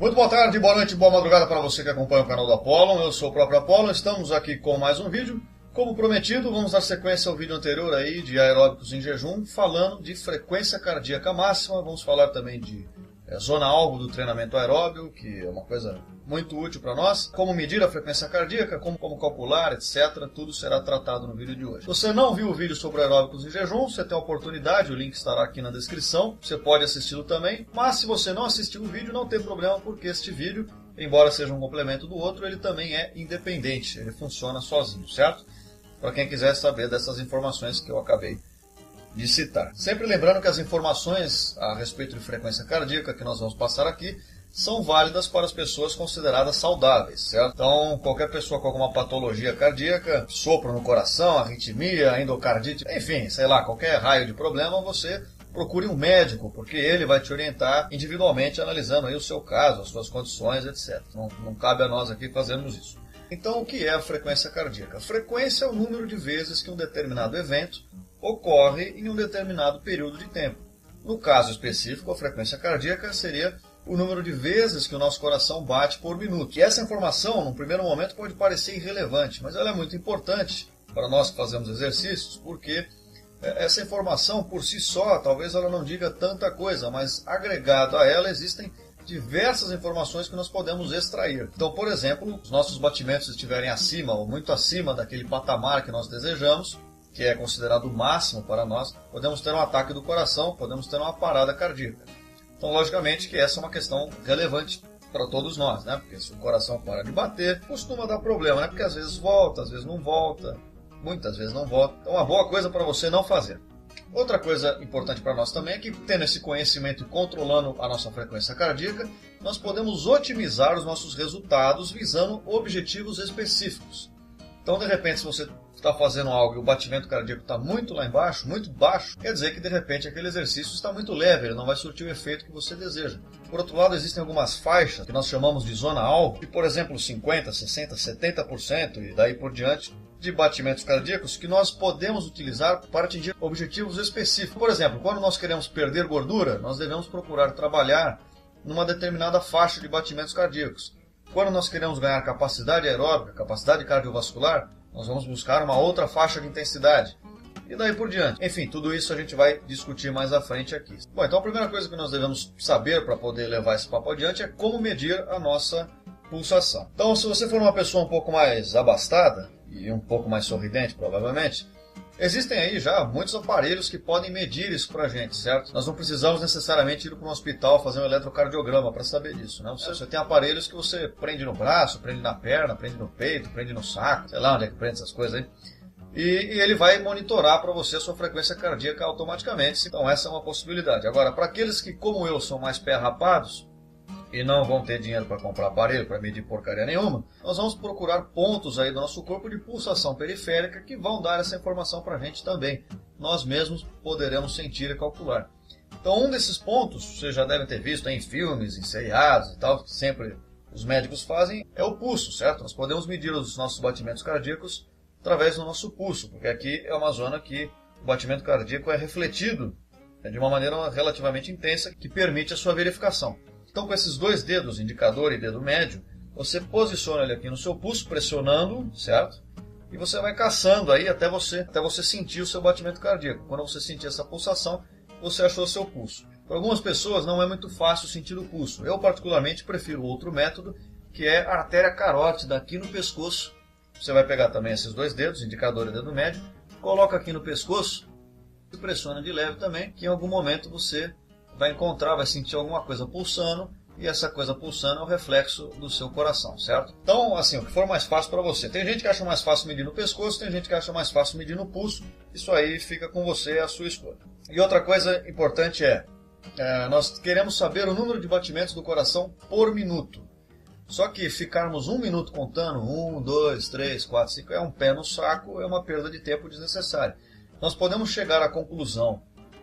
Muito boa tarde, boa noite, boa madrugada para você que acompanha o canal do Apollon. Eu sou o próprio Apollon, estamos aqui com mais um vídeo. Como prometido, vamos dar sequência ao vídeo anterior aí de aeróbicos em jejum, falando de frequência cardíaca máxima. Vamos falar também de zona-alvo do treinamento aeróbio, que é uma coisa muito útil para nós. Como medir a frequência cardíaca, como calcular, etc. Tudo será tratado no vídeo de hoje. Se você não viu o vídeo sobre aeróbicos em jejum, você tem a oportunidade, o link estará aqui na descrição. Você pode assisti-lo também, mas se você não assistiu o vídeo, não tem problema, porque este vídeo, embora seja um complemento do outro, ele também é independente, ele funciona sozinho, certo? Para quem quiser saber dessas informações que eu acabei de citar. Sempre lembrando que as informações a respeito de frequência cardíaca que nós vamos passar aqui são válidas para as pessoas consideradas saudáveis, certo? Então, qualquer pessoa com alguma patologia cardíaca, sopro no coração, arritmia, endocardite, enfim, sei lá, qualquer raio de problema, você procure um médico, porque ele vai te orientar individualmente, analisando aí o seu caso, as suas condições, etc. Não cabe a nós aqui fazermos isso. Então, o que é a frequência cardíaca? A frequência é o número de vezes que um determinado evento ocorre em um determinado período de tempo. No caso específico, a frequência cardíaca seria o número de vezes que o nosso coração bate por minuto. E essa informação, num primeiro momento, pode parecer irrelevante, mas ela é muito importante para nós que fazemos exercícios, porque essa informação por si só, talvez ela não diga tanta coisa, mas agregado a ela existem diversas informações que nós podemos extrair. Então, por exemplo, os nossos batimentos estiverem acima ou muito acima daquele patamar que nós desejamos, que é considerado o máximo para nós, podemos ter um ataque do coração, podemos ter uma parada cardíaca. Então, logicamente que essa é uma questão relevante para todos nós, né? Porque se o coração para de bater, costuma dar problema, né? Porque às vezes volta, às vezes não volta, muitas vezes não volta. Então, uma boa coisa para você não fazer. Outra coisa importante para nós também é que, tendo esse conhecimento e controlando a nossa frequência cardíaca, nós podemos otimizar os nossos resultados visando objetivos específicos. Então, de repente, se você está fazendo algo e o batimento cardíaco está muito lá embaixo, muito baixo, quer dizer que, de repente, aquele exercício está muito leve, ele não vai surtir o efeito que você deseja. Por outro lado, existem algumas faixas que nós chamamos de zona-alvo, que, por exemplo, 50%, 60%, 70% e daí por diante, de batimentos cardíacos que nós podemos utilizar para atingir objetivos específicos. Por exemplo, quando nós queremos perder gordura, nós devemos procurar trabalhar numa determinada faixa de batimentos cardíacos. Quando nós queremos ganhar capacidade aeróbica, capacidade cardiovascular, nós vamos buscar uma outra faixa de intensidade. E daí por diante. Enfim, tudo isso a gente vai discutir mais à frente aqui. Bom, então a primeira coisa que nós devemos saber para poder levar esse papo adiante é como medir a nossa pulsação. Então, se você for uma pessoa um pouco mais abastada, e um pouco mais sorridente, provavelmente, existem aí já muitos aparelhos que podem medir isso para a gente, certo? Nós não precisamos necessariamente ir para um hospital fazer um eletrocardiograma para saber disso, né? Você tem aparelhos que você prende no braço, prende na perna, prende no peito, prende no saco, sei lá onde é que prende essas coisas aí. E ele vai monitorar para você a sua frequência cardíaca automaticamente. Então essa é uma possibilidade. Agora, para aqueles que, como eu, são mais pé-rapados, e não vão ter dinheiro para comprar aparelho, para medir porcaria nenhuma, nós vamos procurar pontos aí do nosso corpo de pulsação periférica que vão dar essa informação para a gente também. Nós mesmos poderemos sentir e calcular. Então um desses pontos, vocês já devem ter visto em filmes, em seriados e tal, que sempre os médicos fazem, é o pulso, certo? Nós podemos medir os nossos batimentos cardíacos através do nosso pulso, porque aqui é uma zona que o batimento cardíaco é refletido de uma maneira relativamente intensa que permite a sua verificação. Então, com esses dois dedos, indicador e dedo médio, você posiciona ele aqui no seu pulso, pressionando, certo? E você vai caçando aí até você sentir o seu batimento cardíaco. Quando você sentir essa pulsação, você achou o seu pulso. Para algumas pessoas não é muito fácil sentir o pulso. Eu, particularmente, prefiro outro método, que é a artéria carótida aqui no pescoço. Você vai pegar também esses dois dedos, indicador e dedo médio, coloca aqui no pescoço e pressiona de leve também, que em algum momento você vai encontrar, vai sentir alguma coisa pulsando, e essa coisa pulsando é o reflexo do seu coração, certo? Então, assim, o que for mais fácil para você. Tem gente que acha mais fácil medir no pescoço, tem gente que acha mais fácil medir no pulso. Isso aí fica com você, é a sua escolha. E outra coisa importante nós queremos saber o número de batimentos do coração por minuto. Só que ficarmos 1 minuto contando, 1, 2, 3, 4, 5, é um pé no saco, é uma perda de tempo desnecessária. Nós podemos chegar à conclusão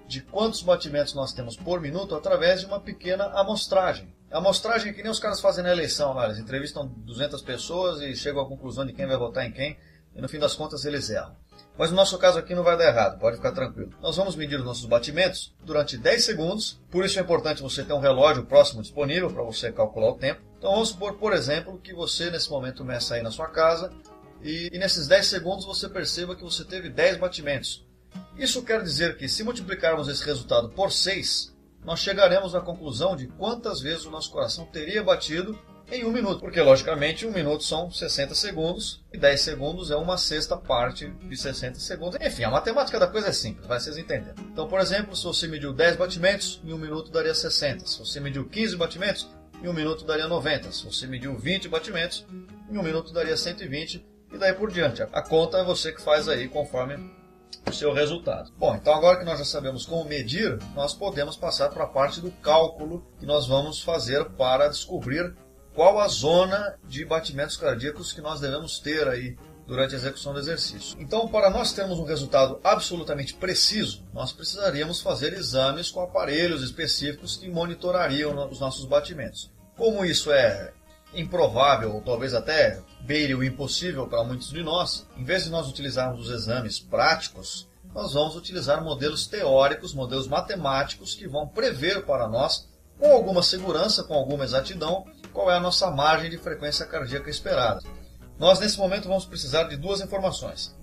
de quantos batimentos nós temos por minuto através de uma pequena amostragem. A amostragem é que nem os caras fazem na eleição, lá, eles entrevistam 200 pessoas e chegam à conclusão de quem vai votar em quem, e no fim das contas eles erram. Mas no nosso caso aqui não vai dar errado, pode ficar tranquilo. Nós vamos medir os nossos batimentos durante 10 segundos, por isso é importante você ter um relógio próximo disponível para você calcular o tempo. Então vamos supor, por exemplo, que você nesse momento meça aí na sua casa e nesses 10 segundos você perceba que você teve 10 batimentos. Isso quer dizer que se multiplicarmos esse resultado por 6, nós chegaremos à conclusão de quantas vezes o nosso coração teria batido em 1 minuto. Porque, logicamente, 1 minuto são 60 segundos e 10 segundos é 1/6 parte de 60 segundos. Enfim, a matemática da coisa é simples, vai vocês entenderem. Então, por exemplo, se você mediu 10 batimentos, em 1 minuto daria 60. Se você mediu 15 batimentos, em 1 minuto daria 90. Se você mediu 20 batimentos, em 1 minuto daria 120 e daí por diante. A conta é você que faz aí conforme o seu resultado. Bom, então agora que nós já sabemos como medir, nós podemos passar para a parte do cálculo que nós vamos fazer para descobrir qual a zona de batimentos cardíacos que nós devemos ter aí durante a execução do exercício. Então, para nós termos um resultado absolutamente preciso, nós precisaríamos fazer exames com aparelhos específicos que monitorariam os nossos batimentos. Como isso é improvável, ou talvez até beire o impossível para muitos de nós, em vez de nós utilizarmos os exames práticos, nós vamos utilizar modelos teóricos, modelos matemáticos que vão prever para nós, com alguma segurança, com alguma exatidão, qual é a nossa margem de frequência cardíaca esperada. Nós, nesse momento, vamos precisar de duas informações.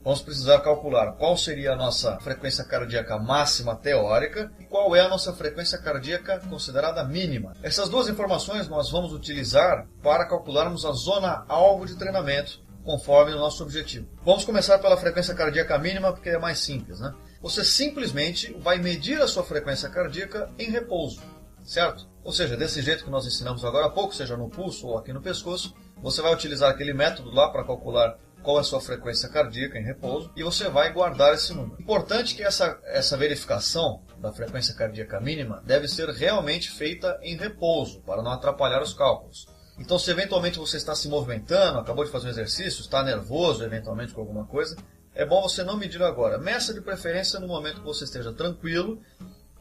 Vamos precisar calcular qual seria a nossa frequência cardíaca máxima teórica e qual é a nossa frequência cardíaca considerada mínima. Essas duas informações nós vamos utilizar para calcularmos a zona alvo de treinamento, conforme o nosso objetivo. Vamos começar pela frequência cardíaca mínima, porque é mais simples, né? Você simplesmente vai medir a sua frequência cardíaca em repouso, certo? Ou seja, desse jeito que nós ensinamos agora há pouco, seja no pulso ou aqui no pescoço, você vai utilizar aquele método lá para calcular qual é a sua frequência cardíaca em repouso e você vai guardar esse número. Importante que essa verificação da frequência cardíaca mínima deve ser realmente feita em repouso, para não atrapalhar os cálculos. Então, se eventualmente você está se movimentando, acabou de fazer um exercício, está nervoso eventualmente com alguma coisa, é bom você não medir agora. Meça de preferência no momento que você esteja tranquilo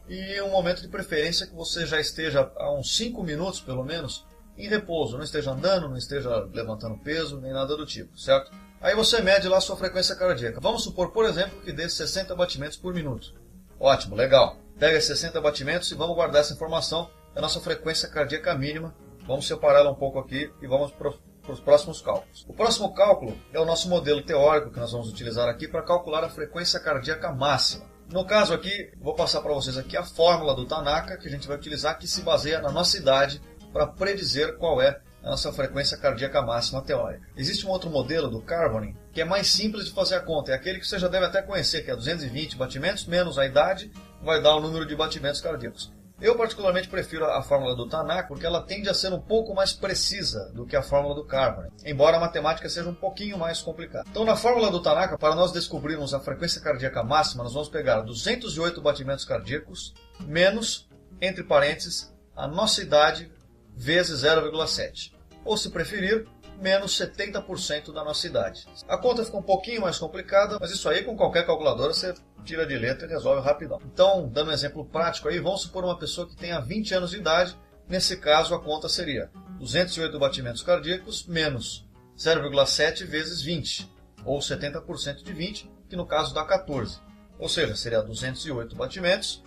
e um momento de preferência que você já esteja há uns 5 minutos, pelo menos, em repouso. Não esteja andando, não esteja levantando peso, nem nada do tipo, certo? Aí você mede lá a sua frequência cardíaca. Vamos supor, por exemplo, que dê 60 batimentos por minuto. Ótimo, legal. Pega esses 60 batimentos e vamos guardar essa informação da nossa frequência cardíaca mínima. Vamos separá-la um pouco aqui e vamos para os próximos cálculos. O próximo cálculo é o nosso modelo teórico que nós vamos utilizar aqui para calcular a frequência cardíaca máxima. No caso aqui, vou passar para vocês aqui a fórmula do Tanaka que a gente vai utilizar, que se baseia na nossa idade para predizer qual é a nossa frequência cardíaca máxima teórica. Existe um outro modelo do Carbonin que é mais simples de fazer a conta. É aquele que você já deve até conhecer, que é 220 batimentos menos a idade, vai dar o número de batimentos cardíacos. Eu particularmente prefiro a fórmula do Tanaka porque ela tende a ser um pouco mais precisa do que a fórmula do Carbonin, embora a matemática seja um pouquinho mais complicada. Então, na fórmula do Tanaka, para nós descobrirmos a frequência cardíaca máxima, nós vamos pegar 208 batimentos cardíacos menos, entre parênteses, a nossa idade vezes 0,7. Ou, se preferir, menos 70% da nossa idade. A conta fica um pouquinho mais complicada, mas isso aí com qualquer calculadora você tira de letra e resolve rapidão. Então, dando um exemplo prático aí, vamos supor uma pessoa que tenha 20 anos de idade. Nesse caso, a conta seria 208 batimentos cardíacos menos 0,7 vezes 20, ou 70% de 20, que no caso dá 14. Ou seja, seria 208 batimentos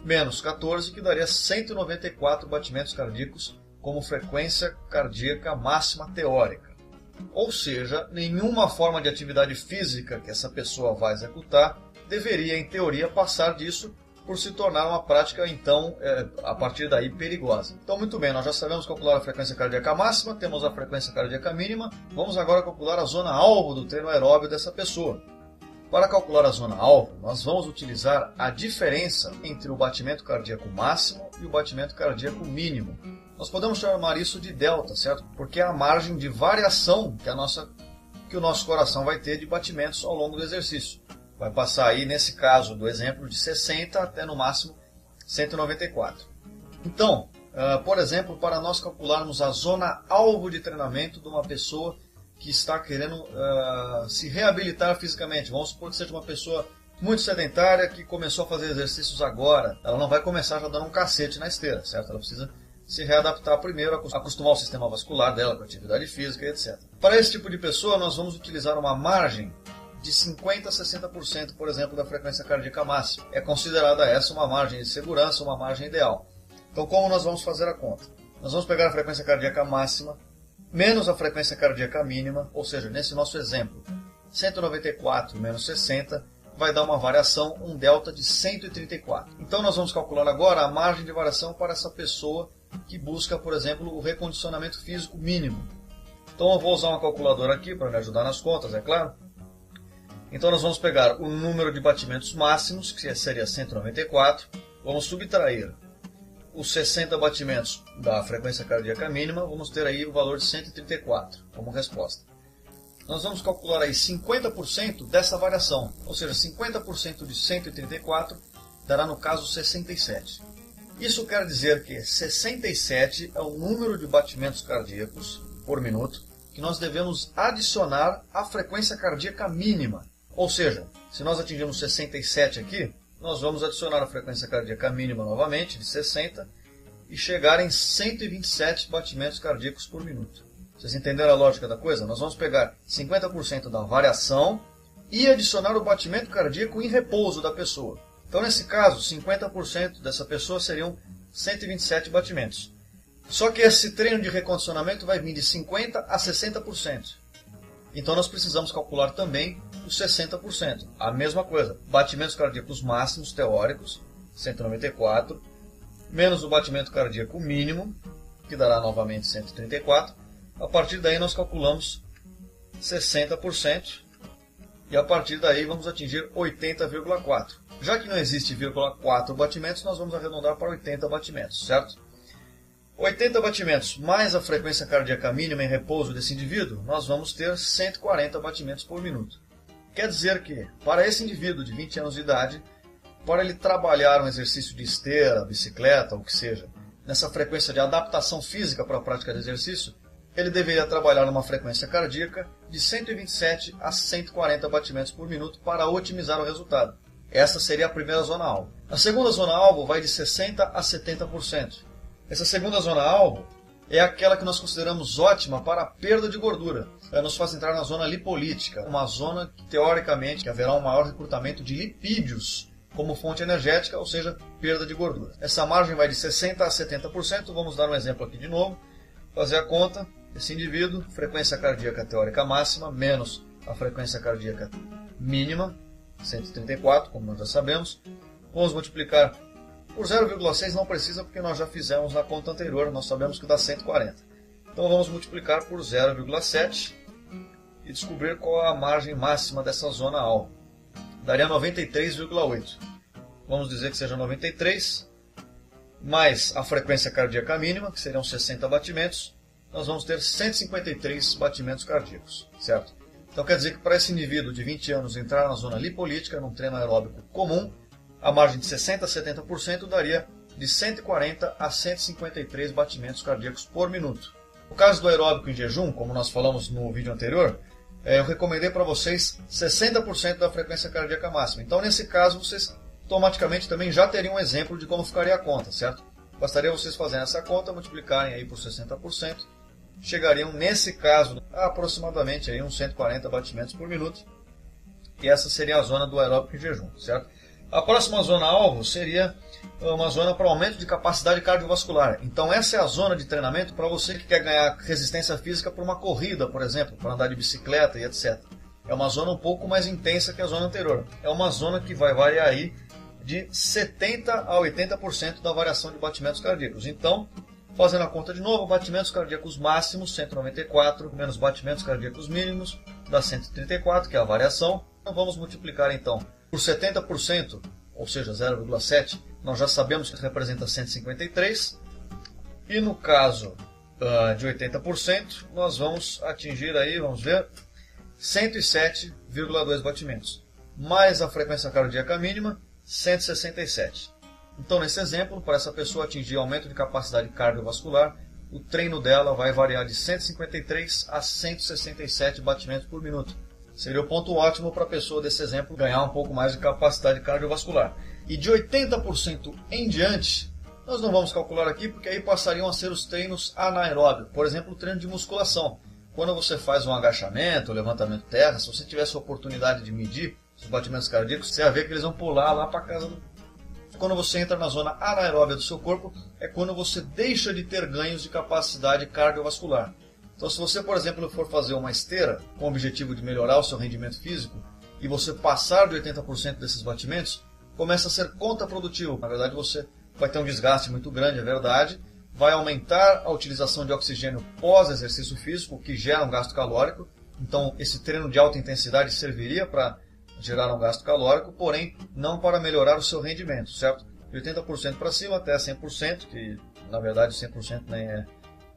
menos 14, que daria 194 batimentos cardíacos como frequência cardíaca máxima teórica. Ou seja, nenhuma forma de atividade física que essa pessoa vai executar deveria, em teoria, passar disso por se tornar uma prática, então, a partir daí, perigosa. Então, muito bem, nós já sabemos calcular a frequência cardíaca máxima, temos a frequência cardíaca mínima, vamos agora calcular a zona alvo do treino aeróbio dessa pessoa. Para calcular a zona alvo, nós vamos utilizar a diferença entre o batimento cardíaco máximo e o batimento cardíaco mínimo. Nós podemos chamar isso de delta, certo? Porque é a margem de variação que o nosso coração vai ter de batimentos ao longo do exercício. Vai passar aí, nesse caso do exemplo, de 60 até no máximo 194. Então, por exemplo, para nós calcularmos a zona alvo de treinamento de uma pessoa que está querendo se reabilitar fisicamente, vamos supor que seja uma pessoa muito sedentária que começou a fazer exercícios agora, ela não vai começar já dando um cacete na esteira, certo? Ela precisa se readaptar primeiro, acostumar o sistema vascular dela com a atividade física, etc. Para esse tipo de pessoa, nós vamos utilizar uma margem de 50% a 60%, por exemplo, da frequência cardíaca máxima. É considerada essa uma margem de segurança, uma margem ideal. Então, como nós vamos fazer a conta? Nós vamos pegar a frequência cardíaca máxima menos a frequência cardíaca mínima, ou seja, nesse nosso exemplo, 194 menos 60 vai dar uma variação, um delta de 134. Então nós vamos calcular agora a margem de variação para essa pessoa que busca, por exemplo, o recondicionamento físico mínimo. Então eu vou usar uma calculadora aqui para me ajudar nas contas, é claro. Então nós vamos pegar o número de batimentos máximos, que seria 194, vamos subtrair os 60 batimentos da frequência cardíaca mínima, vamos ter aí o valor de 134 como resposta. Nós vamos calcular aí 50% dessa variação, ou seja, 50% de 134 dará no caso 67. Isso quer dizer que 67 é o número de batimentos cardíacos por minuto que nós devemos adicionar à frequência cardíaca mínima. Ou seja, se nós atingirmos 67 aqui, nós vamos adicionar a frequência cardíaca mínima novamente, de 60, e chegar em 127 batimentos cardíacos por minuto. Vocês entenderam a lógica da coisa? Nós vamos pegar 50% da variação e adicionar o batimento cardíaco em repouso da pessoa. Então, nesse caso, 50% dessa pessoa seriam 127 batimentos. Só que esse treino de recondicionamento vai vir de 50% a 60%. Então, nós precisamos calcular também os 60%. A mesma coisa, batimentos cardíacos máximos teóricos, 194, menos o batimento cardíaco mínimo, que dará novamente 134. A partir daí nós calculamos 60% e a partir daí vamos atingir 80,4. Já que não existe 0,4 batimentos, nós vamos arredondar para 80 batimentos, certo? 80 batimentos mais a frequência cardíaca mínima em repouso desse indivíduo, nós vamos ter 140 batimentos por minuto. Quer dizer que, para esse indivíduo de 20 anos de idade, para ele trabalhar um exercício de esteira, bicicleta, ou o que seja, nessa frequência de adaptação física para a prática de exercício, ele deveria trabalhar numa frequência cardíaca de 127 a 140 batimentos por minuto para otimizar o resultado. Essa seria a primeira zona-alvo. A segunda zona-alvo vai de 60% a 70%. Essa segunda zona-alvo é aquela que nós consideramos ótima para a perda de gordura. Ela nos faz entrar na zona lipolítica, uma zona que, teoricamente, haverá um maior recrutamento de lipídios como fonte energética, ou seja, perda de gordura. Essa margem vai de 60% a 70%. Vamos dar um exemplo aqui de novo. Fazer a conta. Esse indivíduo, frequência cardíaca teórica máxima, menos a frequência cardíaca mínima, 134, como nós já sabemos. Vamos multiplicar por 0,6, não precisa, porque nós já fizemos na conta anterior, nós sabemos que dá 140. Então vamos multiplicar por 0,7 e descobrir qual é a margem máxima dessa zona alvo. Daria 93,8. Vamos dizer que seja 93, mais a frequência cardíaca mínima, que seriam 60 batimentos, nós vamos ter 153 batimentos cardíacos, certo? Então quer dizer que para esse indivíduo de 20 anos entrar na zona lipolítica, num treino aeróbico comum, a margem de 60% a 70% daria de 140 a 153 batimentos cardíacos por minuto. No caso do aeróbico em jejum, como nós falamos no vídeo anterior, eu recomendei para vocês 60% da frequência cardíaca máxima. Então nesse caso vocês automaticamente também já teriam um exemplo de como ficaria a conta, certo? Bastaria vocês fazerem essa conta, multiplicarem aí por 60%, chegariam nesse caso a aproximadamente aí uns 140 batimentos por minuto. E essa seria a zona do aeróbico em jejum, certo? A próxima zona-alvo seria uma zona para aumento de capacidade cardiovascular. Então essa é a zona de treinamento para você que quer ganhar resistência física por uma corrida, por exemplo, para andar de bicicleta e etc. É uma zona um pouco mais intensa que a zona anterior. É uma zona que vai variar aí de 70% a 80% da variação de batimentos cardíacos. Então, fazendo a conta de novo, batimentos cardíacos máximos, 194, menos batimentos cardíacos mínimos, dá 134, que é a variação. Então vamos multiplicar então por 70%, ou seja, 0,7, nós já sabemos que representa 153. E no caso de 80%, nós vamos atingir aí, vamos ver, 107,2 batimentos. Mais a frequência cardíaca mínima, 167. Então, nesse exemplo, para essa pessoa atingir aumento de capacidade cardiovascular, o treino dela vai variar de 153 a 167 batimentos por minuto. Seria o ponto ótimo para a pessoa desse exemplo ganhar um pouco mais de capacidade cardiovascular. E de 80% em diante, nós não vamos calcular aqui, porque aí passariam a ser os treinos anaeróbicos. Por exemplo, o treino de musculação. quando você faz um agachamento, levantamento terra, se você tivesse a oportunidade de medir os batimentos cardíacos, você vai ver que eles vão pular lá para casa do... Quando você entra na zona anaeróbia do seu corpo, é quando você deixa de ter ganhos de capacidade cardiovascular. Então, se você, por exemplo, for fazer uma esteira com o objetivo de melhorar o seu rendimento físico e você passar de 80% desses batimentos, começa a ser contraprodutivo. Na verdade, você vai ter um desgaste muito grande, é verdade, vai aumentar a utilização de oxigênio pós-exercício físico, o que gera um gasto calórico. Então, esse treino de alta intensidade serviria para gerar um gasto calórico, porém não para melhorar o seu rendimento, certo? De 80% para cima até 100%, que na verdade 100%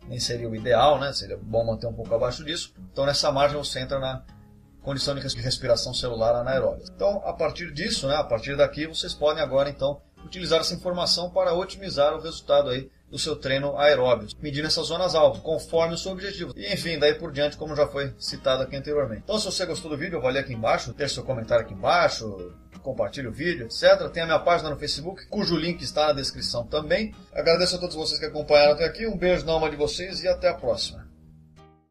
nem seria o ideal, né? Seria bom manter um pouco abaixo disso. Então nessa margem você entra na condição de respiração celular anaeróbica. Então a partir disso, né, a partir daqui, vocês podem agora então utilizar essa informação para otimizar o resultado aí do seu treino aeróbio, medindo essas zonas altas, conforme o seu objetivo. E enfim, daí por diante, como já foi citado aqui anteriormente. Então, se você gostou do vídeo, avalie aqui embaixo, deixe seu comentário aqui embaixo, compartilhe o vídeo, etc. Tem a minha página no Facebook, cujo link está na descrição também. Agradeço a todos vocês que acompanharam até aqui, um beijo na alma de vocês e até a próxima.